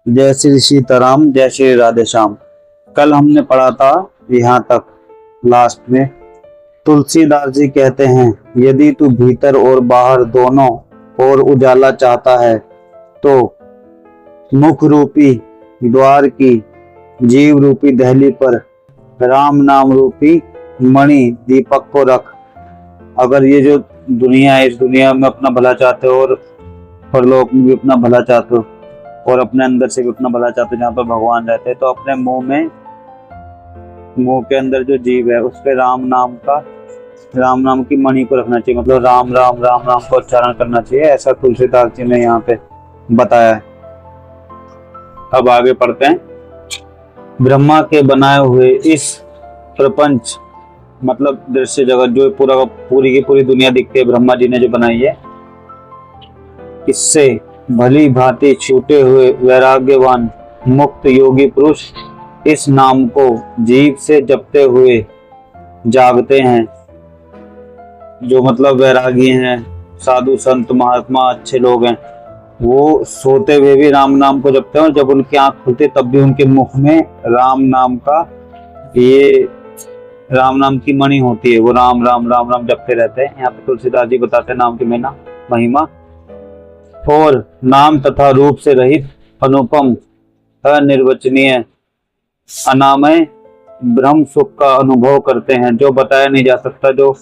जय श्री सीताराम, जय श्री राधे श्याम। कल हमने पढ़ा था यहाँ तक लास्ट में। तुलसीदास जी कहते हैं, यदि तू भीतर और बाहर दोनों और उजाला चाहता है तो मुख रूपी द्वार की जीव रूपी दहली पर राम नाम रूपी मणि दीपक को रख। अगर ये जो दुनिया है, इस दुनिया में अपना भला चाहते हो और परलोक में भी अपना भला चाहते हो और अपने अंदर से भी अपना भला चाहते हो, जहाँ पर भगवान रहते हैं, तो अपने मुंह के अंदर जो जीव है उस पे राम नाम की मणि को रखना चाहिए। मतलब राम राम राम राम का उच्चारण करना चाहिए, ऐसा तुलसीदास जी ने यहाँ पे बताया है। अब आगे पढ़ते हैं। ब्रह्मा के बनाए हुए इस प्रपंच मतलब दृश्य जगत, जो पूरी की पूरी दुनिया दिखती है, ब्रह्मा जी ने जो बनाई है, इससे भली भांति छूटे हुए वैराग्यवान मुक्त योगी पुरुष इस नाम को जीव से जपते हुए जागते हैं। जो मतलब वैरागी हैं, साधु संत महात्मा अच्छे लोग हैं, वो सोते हुए भी राम नाम को जपते हैं और जब उनकी आंख खुलती तब भी उनके मुख में राम नाम की मणि होती है। वो राम राम राम राम जपते रहते हैं। यहाँ पे तुलसीदास जी बताते हैं नाम की महिमा। और नाम तथा रूप से रहित अनुपम अनिर्वचनीय अनामय ब्रह्म सुख का अनुभव करते हैं, जो बताया नहीं जा सकता, जो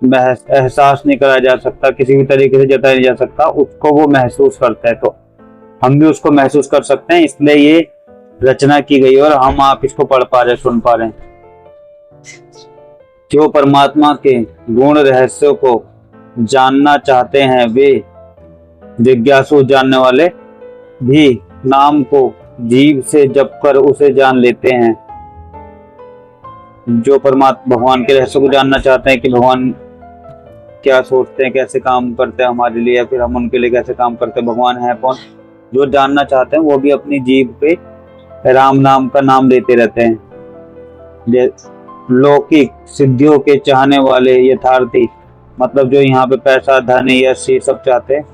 एहसास नहीं कराया जा सकता, किसी भी तरीके से जताया नहीं जा सकता, उसको वो महसूस करते हैं। तो हम भी उसको महसूस कर सकते हैं, इसलिए ये रचना की गई और हम आप इसको पढ़ पा रहे, सुन पा रहे हैं। जो परमात्मा के गुण रहस्यों को जानना चाहते हैं, वे जिज्ञासु जानने वाले भी नाम को जीव से जप कर उसे जान लेते हैं। जो परमात्मा भगवान के रहस्य को जानना चाहते हैं कि भगवान क्या सोचते हैं, कैसे काम करते हैं हमारे लिए, या फिर हम उनके लिए कैसे काम करते हैं, भगवान है कौन, जो जानना चाहते हैं वो भी अपनी जीभ पे राम नाम का नाम लेते रहते हैं। लौकिक सिद्धियों के चाहने वाले यथार्थी, मतलब जो यहाँ पे पैसा धन यश ये सब चाहते हैं,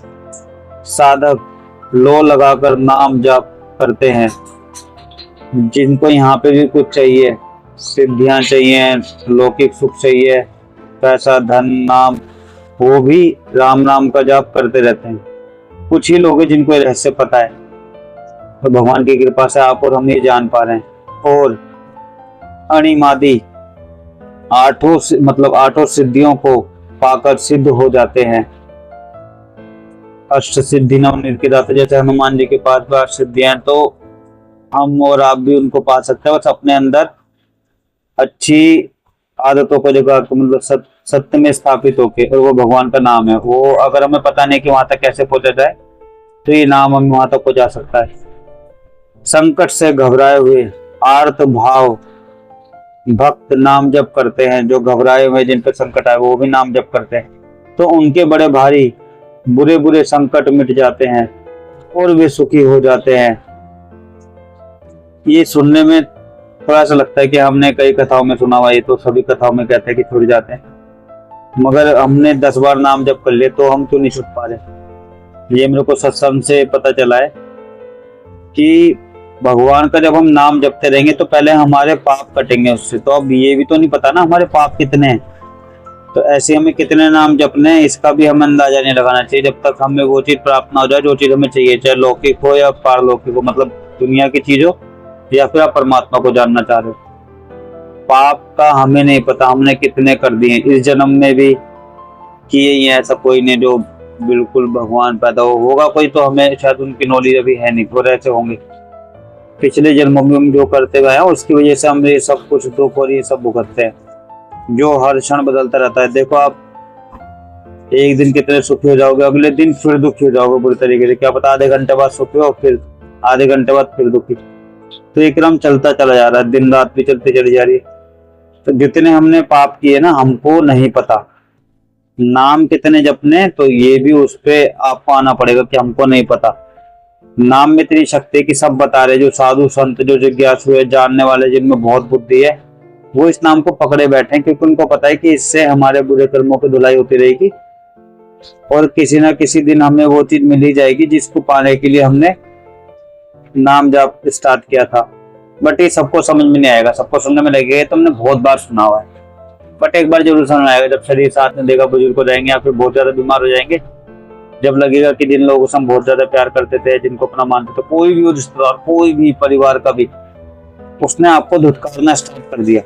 साधक लो लगाकर नाम जाप करते हैं। जिनको यहाँ पे भी कुछ चाहिए, सिद्धियां चाहिए, लौकिक सुख चाहिए, पैसा धन नाम, वो भी राम नाम का जाप करते रहते हैं। कुछ ही लोग हैं जिनको रहस्य पता है, तो भगवान की कृपा से आप और हम ये जान पा रहे हैं। और अणिमादि आठों सिद्धियों को पाकर सिद्ध हो जाते हैं। अष्ट सिद्धि नवनीत के दाता, जैसे हनुमान जी के पास भी 8 सिद्धियां, तो हम और आप भी उनको पा सकते हैं, बस अपने अंदर अच्छी आदतों को जगह मतलब सत्य में स्थापित होके। और वो भगवान का नाम है, वो अगर हमें पता नहीं कि वहां तक कैसे पहुंचा जाए, तो ये नाम हमें वहां तक पहुंचा सकता है। संकट से घबराए हुए आर्त भाव भक्त नाम जप करते हैं। जो घबराए हुए, जिन पर संकट आए, वो भी नाम जप करते हैं, तो उनके बड़े भारी बुरे बुरे संकट मिट जाते हैं और वे सुखी हो जाते हैं। ये सुनने में थोड़ा सा लगता है कि हमने कई कथाओं में सुना हुआ, ये तो सभी कथाओं में कहते हैं कि छूट जाते हैं, मगर हमने 10 बार नाम जप कर लिए तो हम क्यों नहीं छूट पा रहे। ये मेरे को सत्संग से पता चला है कि भगवान का जब हम नाम जपते रहेंगे तो पहले हमारे पाप कटेंगे उससे। तो अब ये भी तो नहीं पता ना हमारे पाप कितने हैं, तो ऐसे हमें कितने नाम जपने हैं इसका भी हमें अंदाजा नहीं लगाना चाहिए, जब तक हमें वो चीज प्राप्त ना हो जाए जो चीज हमें चाहिए, चाहे लौकिक हो या पारलौकिक हो, मतलब दुनिया की चीज हो या फिर आप परमात्मा को जानना चाह रहे हो। पाप का हमें नहीं पता हमने कितने कर दिए इस जन्म में भी किए ही, ऐसा कोई नहीं जो बिल्कुल भगवान पैदा होगा कोई, तो हमें शायद उनकी नॉलेज अभी है नहीं, और ऐसे होंगे पिछले जन्मों में हम जो करते गए हैं उसकी वजह से हम ये सब कुछ दुख और ये सब भुगतते हैं, जो हर क्षण बदलता रहता है। देखो आप एक दिन कितने सुखी हो जाओगे, अगले दिन फिर दुखी हो जाओगे बुरी तरीके से, क्या पता आधे घंटे बाद सुखी हो, फिर आधे घंटे बाद फिर दुखी। तो एक क्रम चलता चला जा रहा है, दिन रात भी चलती चली जा रही है। तो जितने हमने पाप किए ना, हमको नहीं पता। नाम कितने जपने, तो ये भी उस पे आपको आना पड़ेगा कि हमको नहीं पता। नाम में इतनी शक्ति की सब बता रहे, जो साधु संत, जो जिज्ञासु है, जानने वाले, जिनमें बहुत बुद्धि है, वो इस नाम को पकड़े बैठे हैं, क्योंकि उनको पता है कि इससे हमारे बुरे कर्मों की धुलाई होती रहेगी और किसी ना किसी दिन हमें वो चीज मिल ही जाएगी जिसको पाने के लिए हमने नाम जाप स्टार्ट किया था, बट ये सबको समझ में नहीं आएगा। सबको सुनने में लगेगा तुमने बहुत बार सुना हुआ है, बट एक बार जरूर समझ में आएगा जब शरीर साथ में देगा, बुजुर्ग हो जाएंगे या फिर बहुत ज्यादा बीमार हो जाएंगे, जब लगेगा कि जिन लोगों से हम बहुत ज्यादा प्यार करते थे, जिनको अपना मानते थे, कोई भी रिश्तेदार, कोई भी परिवार का भी, उसने आपको धुतकारना स्टार्ट कर दिया,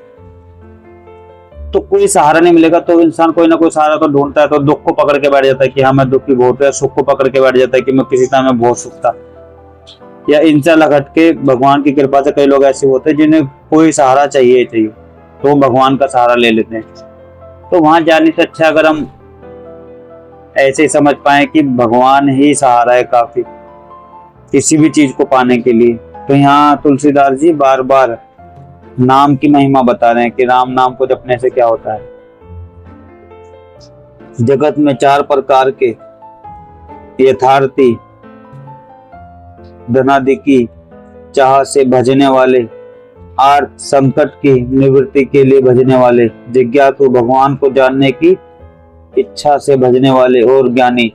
तो कोई सहारा नहीं मिलेगा। तो इंसान कोई ना कोई सहारा तो ढूंढता है। तो दुख को पकड़ के बैठ जाता है कि हाँ मैं दुखी बहुत है, सुख को पकड़ के बैठ जाता है कि मैं किसी तरह में बहुत सुख था। या इनसे अलग हट के भगवान की कृपा से कई लोग ऐसे होते हैं जिन्हें कोई सहारा चाहिए चाहिए, तो भगवान का सहारा ले लेते हैं। तो वहां जाने से अच्छा अगर हम ऐसे ही समझ पाए कि भगवान ही सहारा है काफी किसी भी चीज को पाने के लिए। तो यहाँ तुलसीदास जी बार बार नाम की महिमा बता रहे हैं कि राम नाम को जपने से क्या होता है। जगत में 4 प्रकार के यथार्थी, धनादि की चाह से भजने वाले, आर्थ संकट की निवृत्ति के लिए भजने वाले, जिज्ञासु भगवान को जानने की इच्छा से भजने वाले, और ज्ञानी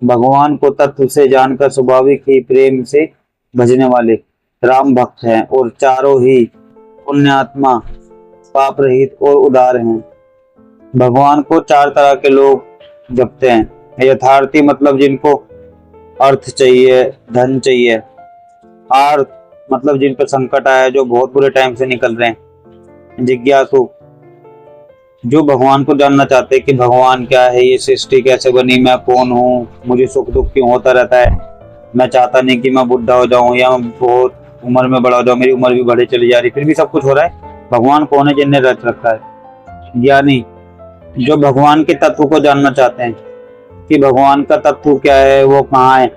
भगवान को तत्व से जानकर स्वाभाविक ही प्रेम से भजने वाले राम भक्त हैं। और चारों ही पुण्यात्मा, पाप रहित और उदार हैं। भगवान को 4 तरह के लोग जपते हैं। यथार्थी मतलब जिनको अर्थ चाहिए, धन चाहिए। आर्थ मतलब जिन पर संकट आया है, जो बहुत बुरे टाइम से निकल रहे हैं। जिज्ञासु जो भगवान को जानना चाहते हैं कि भगवान क्या है, ये सृष्टि कैसे बनी, मैं कौन हूँ, मुझे सुख दुख क्यों होता रहता है, मैं चाहता नहीं कि मैं बुढ़ा हो जाऊं या मैं बहुत उम्र में बड़ा हो जाऊं, मेरी उम्र भी बढ़े चली जा रही, फिर भी सब कुछ हो रहा है, भगवान कौन है जिनने रच रखा है। ज्ञानी जो भगवान के तत्व को जानना चाहते हैं कि भगवान का तत्व क्या है, वो कहाँ है,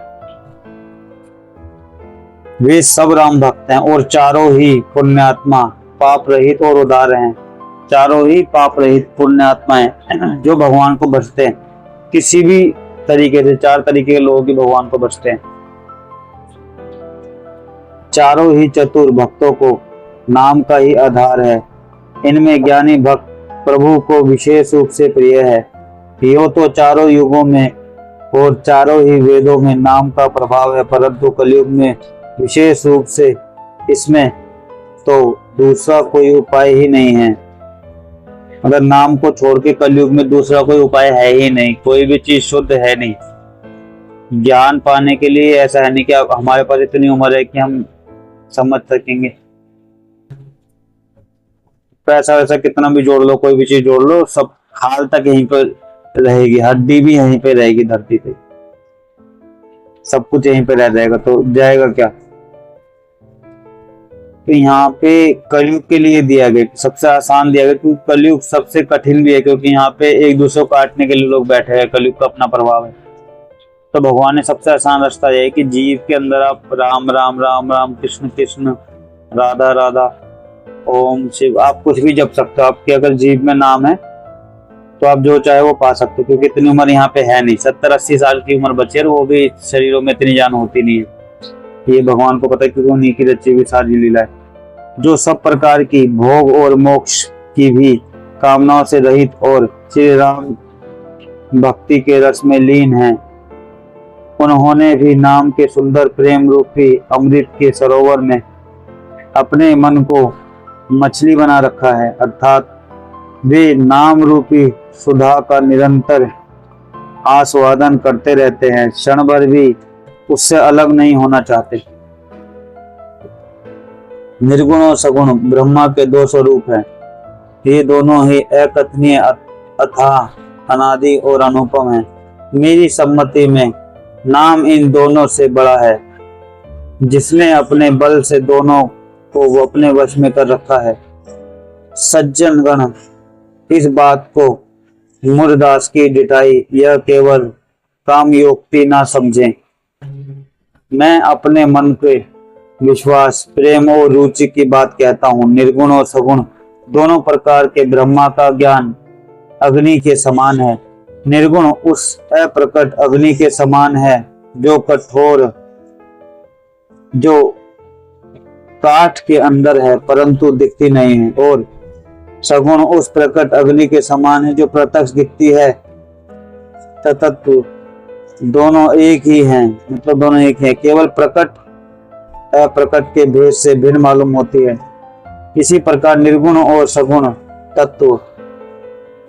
वे सब राम भक्त हैं। और चारों ही पुण्यात्मा, पाप रहित और उदार हैं। चारों ही पाप रहित पुण्यात्मा हैं जो भगवान को बचते हैं किसी भी तरीके से। 4 तरीके के लोग ही भगवान को बचते हैं। चारों ही चतुर भक्तों को नाम का ही आधार है। इनमें ज्ञानी भक्त प्रभु को विशेष रूप से प्रिय है। यो तो चारों युगों में और चारों ही वेदों में नाम का प्रभाव है, परंतु कलयुग में विशेष रूप से इसमें तो दूसरा कोई उपाय ही नहीं है। अगर नाम को छोड़ के कलयुग में दूसरा कोई उपाय है ही नहीं, कोई भी चीज शुद्ध है नहीं। ज्ञान पाने के लिए ऐसा है नहीं कि अब हमारे पास इतनी उम्र है कि हम समझ सकेंगे। पैसा वैसा कितना भी जोड़ लो, कोई भी चीज जोड़ लो, सब खाल तक यहीं पर रहेगी, हड्डी भी यहीं पे रहेगी, धरती पे सब कुछ यहीं पे रह जाएगा, तो जाएगा क्या। तो यहाँ पे कलयुग के लिए दिया गया, सबसे आसान दिया गया, क्योंकि कलयुग सबसे कठिन भी है, क्योंकि यहाँ पे एक दूसरे को काटने के लिए लोग बैठे हैं, कलयुग का अपना प्रभाव है। तो भगवान ने सबसे आसान रास्ता यह है कि जीव के अंदर आप राम राम राम राम, कृष्ण कृष्ण, राधा राधा, ओम शिव, आप कुछ भी जप सकते हो। आपके अगर जीव में नाम है तो आप जो चाहे वो पा सकते हो, क्योंकि इतनी उम्र यहाँ पे है नहीं। 70-80 साल की उम्र बची है, वो भी शरीरों में इतनी जान होती नहीं है। ये भगवान को पता है, क्योंकि उन्हीं की रची हुई सारी लीला है। जो सब प्रकार की भोग और मोक्ष की भी कामनाओं से रहित और श्री राम भक्ति के रस में लीन है, उन्होंने भी नाम के सुंदर प्रेम रूपी अमृत के सरोवर में अपने मन को मछली बना रखा है। अर्थात वे नाम रूपी सुधा का निरंतर आस्वादन करते रहते हैं, क्षण भर भी उससे अलग नहीं होना चाहते। निर्गुण और सगुण ब्रह्मा के 2 स्वरूप हैं। ये दोनों ही अकथनीय, अथाह, अनादि और अनुपम हैं। मेरी सम्मति में नाम इन दोनों से बड़ा है। जिसने अपने बल से दोनों को वो अपने वश में कर रखा है। सज्जन गण इस बात को मुरदास की डिठाई यह केवल कामयोक्ति ना समझें। मैं अपने मन के विश्वास, प्रेम और रुचि की बात कहता हूँ। निर्गुण और सगुण दोनों प्रकार के ब्रह्मा का ज्ञान अग्नि के समान है। निर्गुण उस अप्रकट अग्नि के समान है जो कठोर, जो काठ के अंदर है परंतु दिखती नहीं है, और सगुण उस प्रकट अग्नि के समान है जो प्रत्यक्ष दिखती है। तत्व दोनों एक ही हैं, मतलब दोनों एक हैं। केवल प्रकट अप्रकट के भेद से भिन्न मालूम होती है। इसी प्रकार निर्गुण और सगुण तत्व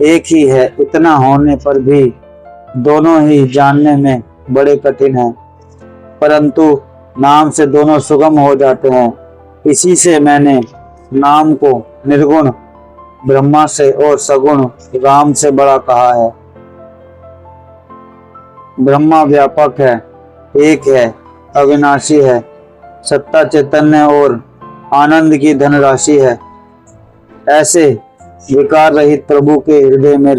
एक ही है, इतना होने पर भी दोनों ही जानने में बड़े कठिन हैं, परंतु नाम से दोनों सुगम हो जाते हैं। इसी से मैंने नाम को निर्गुण ब्रह्मा से और सगुण राम से बड़ा कहा है। ब्रह्मा व्यापक है, एक है, अविनाशी है, सत्ता चैतन्य और आनंद की धनराशि है। ऐसे विकार रहित प्रभु के हृदय में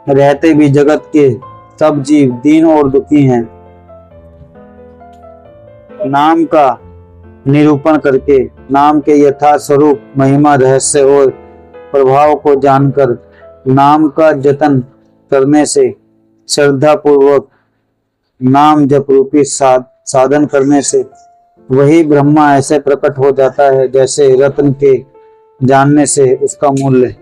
रहते भी जगत के सब जीव दीन और दुखी हैं। नाम का निरूपण करके नाम के यथार्थ स्वरूप, महिमा, रहस्य और प्रभाव को जानकर नाम का जतन करने से, श्रद्धा पूर्वक नाम जप रूपी साधन करने से वही ब्रह्मा ऐसे प्रकट हो जाता है जैसे रत्न के जानने से उसका मूल्य।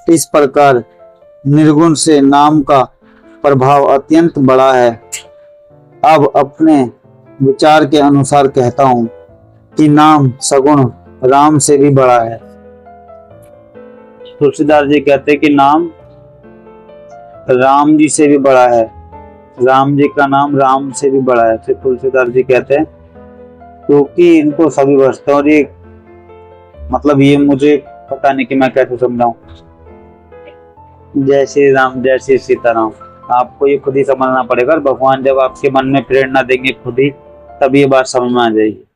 इस प्रकार निर्गुण से नाम का प्रभाव अत्यंत बड़ा है। अब अपने विचार के अनुसार कहता हूं कि नाम सगुण राम से भी बड़ा है। तुलसीदास जी कहते हैं कि नाम राम जी से भी बड़ा है, राम जी का नाम राम से भी बड़ा है। फिर तुलसीदास जी कहते हैं क्योंकि इनको सभी वस्तु, और ये मतलब ये मुझे पता नहीं कि मैं कैसे समझाऊं। जय श्री राम, जय श्री सीताराम। आपको ये खुद ही समझना पड़ेगा। भगवान जब आपके मन में प्रेरणा देंगे खुद ही, तब ये बात समझ में आ जाएगी।